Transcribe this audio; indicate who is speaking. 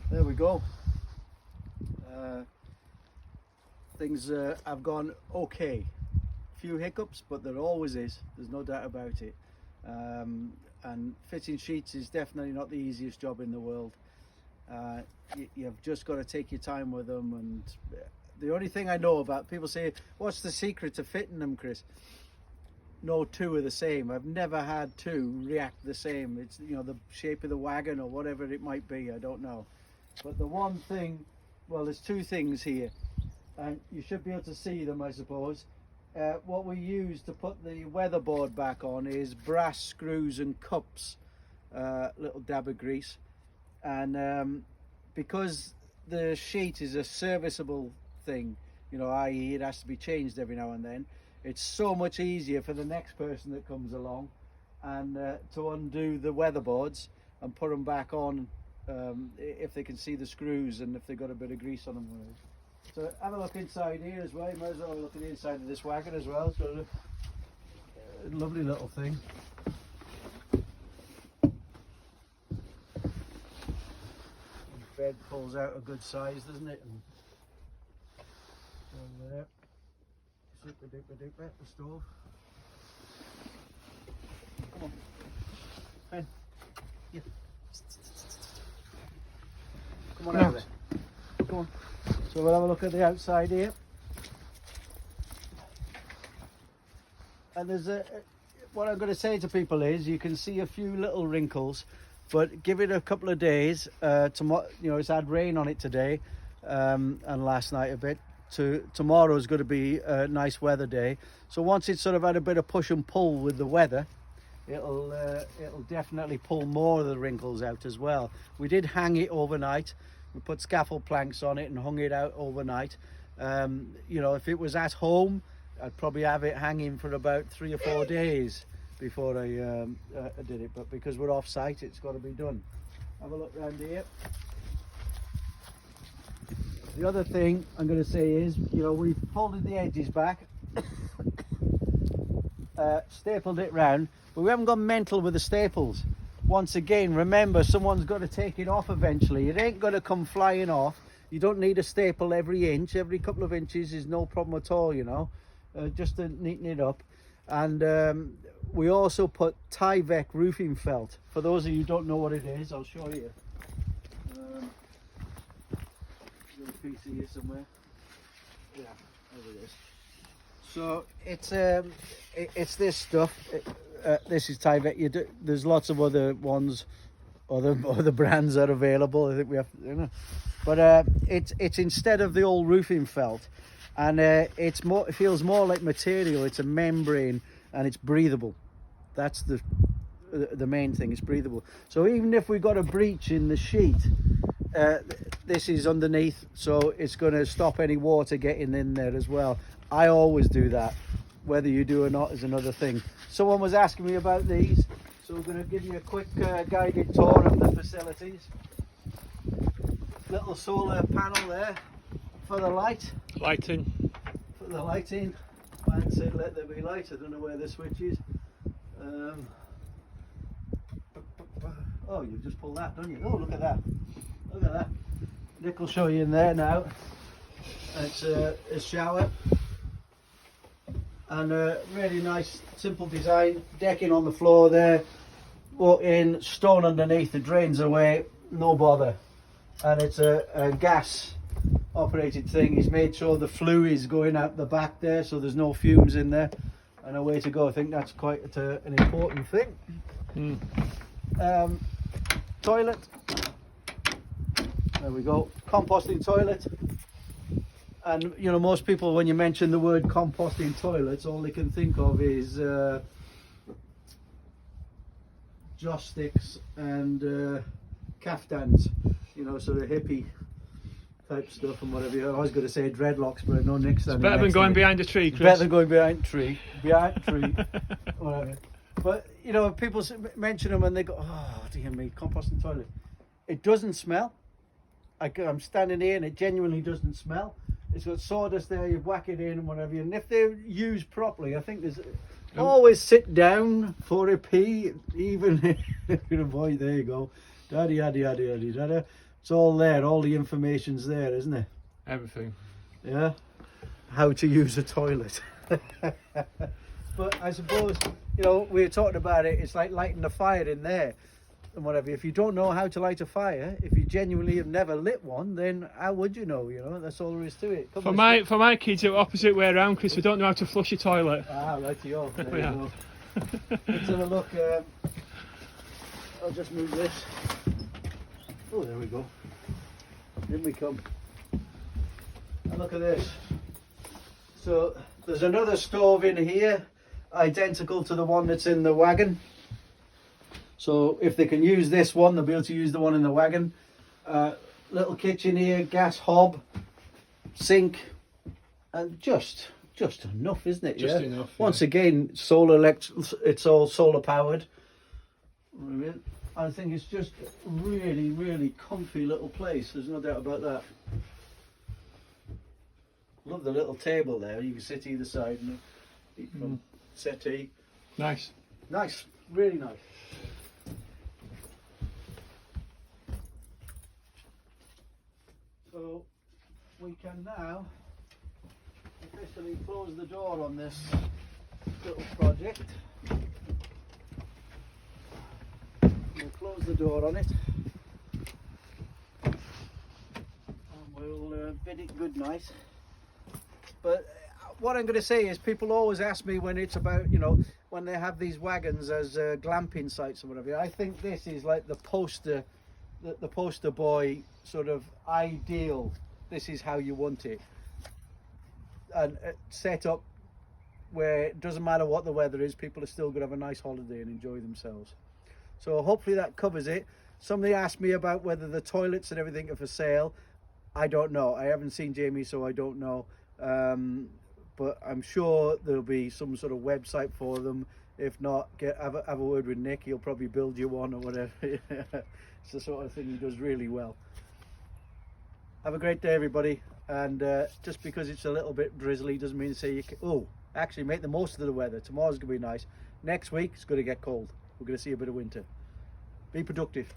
Speaker 1: There we go. Things have gone okay. Few hiccups, but there always is. There's no doubt about it. And fitting sheets is definitely not the easiest job in the world. You've just got to take your time with them. And the only thing I know about, people say, what's the secret to fitting them, Chris? No two are the same. I've never had two react the same. It's, you know, the shape of the wagon or whatever it might be, I don't know. But the one thing, well, there's two things here, and you should be able to see them, I suppose. What we use to put the weatherboard back on is brass screws and cups, little dab of grease. And because the sheet is a serviceable thing, you know, i.e. it has to be changed every now and then, it's so much easier for the next person that comes along and to undo the weatherboards and put them back on if they can see the screws and if they've got a bit of grease on them. So have a look inside here as well. You might as well look at the inside of this wagon as well. It's got a lovely little thing. The bed pulls out a good size, doesn't it? And over there. Super duper duper, the stove. Come on. Pen. Yeah. Come on out there. Come on. So we'll have a look at the outside here. And there's what I'm going to say to people is, you can see a few little wrinkles, but give it a couple of days. Tomorrow, you know, it's had rain on it today and last night a bit. Tomorrow is going to be a nice weather day. So once it's sort of had a bit of push and pull with the weather, it'll definitely pull more of the wrinkles out as well. We did hang it overnight. We put scaffold planks on it and hung it out overnight. You know, if it was at home, I'd probably have it hanging for about 3 or 4 days before I did it. But because we're off site, it's got to be done. Have a look around here. The other thing I'm going to say is, you know, we've folded the edges back, stapled it round, but we haven't gone mental with the staples. Once again, remember, someone's got to take it off eventually. It ain't going to come flying off. You don't need a staple every inch. Every couple of inches is no problem at all, you know, just to neaten it up. And we also put Tyvek roofing felt. For those of you who don't know what it is, I'll show you. There's a piece here somewhere. Yeah, there it is. So it's this stuff. This is Tyvek. There's lots of other ones, other brands that are available. I think we have, you know, but it's instead of the old roofing felt, and it feels more like material. It's a membrane and it's breathable. That's the main thing. It's breathable. So even if we got a breach in the sheet, this is underneath, so it's going to stop any water getting in there as well. I always do that. Whether you do or not is another thing. Someone was asking me about these, so we're going to give you a quick guided tour of the facilities. Little solar panel there for the lighting. For the lighting. Man said let there be light. I don't know where the switch is. Oh, you've just pulled that, don't you? Oh, look at that. Look at that. Nick will show you in there now. It's a shower. And a really nice simple design, decking on the floor there, walk in, stone underneath, it drains away, no bother. And it's a gas operated thing. He's made sure the flue is going out the back there, so there's no fumes in there, and away to go. I think that's quite an important thing. Toilet, there we go, composting toilet. And you know, most people, when you mention the word composting toilets, all they can think of is joss sticks and caftans, you know, sort of hippie type stuff and whatever. I was going to say dreadlocks, but I know Nick's standing
Speaker 2: better than
Speaker 1: next to
Speaker 2: going
Speaker 1: me.
Speaker 2: behind a tree, Chris.
Speaker 1: Better than going behind a tree, whatever. But you know, people mention them and they go, oh dear me, composting toilet. It doesn't smell. I'm standing here and it genuinely doesn't smell. It's got sawdust there, you whack it in and whatever. And if they're used properly, I think there's always sit down for a pee, even if you avoid, there you go. Da-da-da-da-da-da-da. It's all there. All the information's there, isn't it?
Speaker 2: Everything.
Speaker 1: Yeah. How to use a toilet. But I suppose, you know, we were talking about it. It's like lighting a fire in there and whatever. If you don't know how to light a fire, if you genuinely have never lit one, then how would you know? You know, that's all there is to it.
Speaker 2: For my kids, it's the opposite way around, Chris. We don't know how to flush a toilet.
Speaker 1: Ah, right to you. There
Speaker 2: Yeah.
Speaker 1: you go. Let's have a look. I'll just move this. Oh, there we go. In we come. And look at this. So there's another stove in here, identical to the one that's in the wagon. So if they can use this one, they'll be able to use the one in the wagon. Little kitchen here, gas hob, sink, and just enough, isn't it?
Speaker 2: Just enough, yeah.
Speaker 1: Once again, it's all solar powered. Brilliant. I think it's just a really, really comfy little place. There's no doubt about that. Love the little table there. You can sit either side and eat from settee.
Speaker 2: Nice.
Speaker 1: Nice, really nice. So we can now officially close the door on this little project. We'll close the door on it and we'll bid it good night. But what I'm going to say is, people always ask me when it's about, you know, when they have these wagons as glamping sites or whatever. I think this is like the poster boy sort of ideal. This is how you want it, and set up where it doesn't matter what the weather is, people are still going to have a nice holiday and enjoy themselves. So hopefully that covers it. Somebody asked me about whether the toilets and everything are for sale. I don't know. I haven't seen Jamie, so I don't know. But I'm sure there'll be some sort of website for them. If not, have a word with Nick. He'll probably build you one or whatever. It's the sort of thing he does really well. Have a great day, everybody. And just because it's a little bit drizzly doesn't mean to say you can... Oh, actually make the most of the weather. Tomorrow's going to be nice. Next week it's going to get cold. We're going to see a bit of winter. Be productive.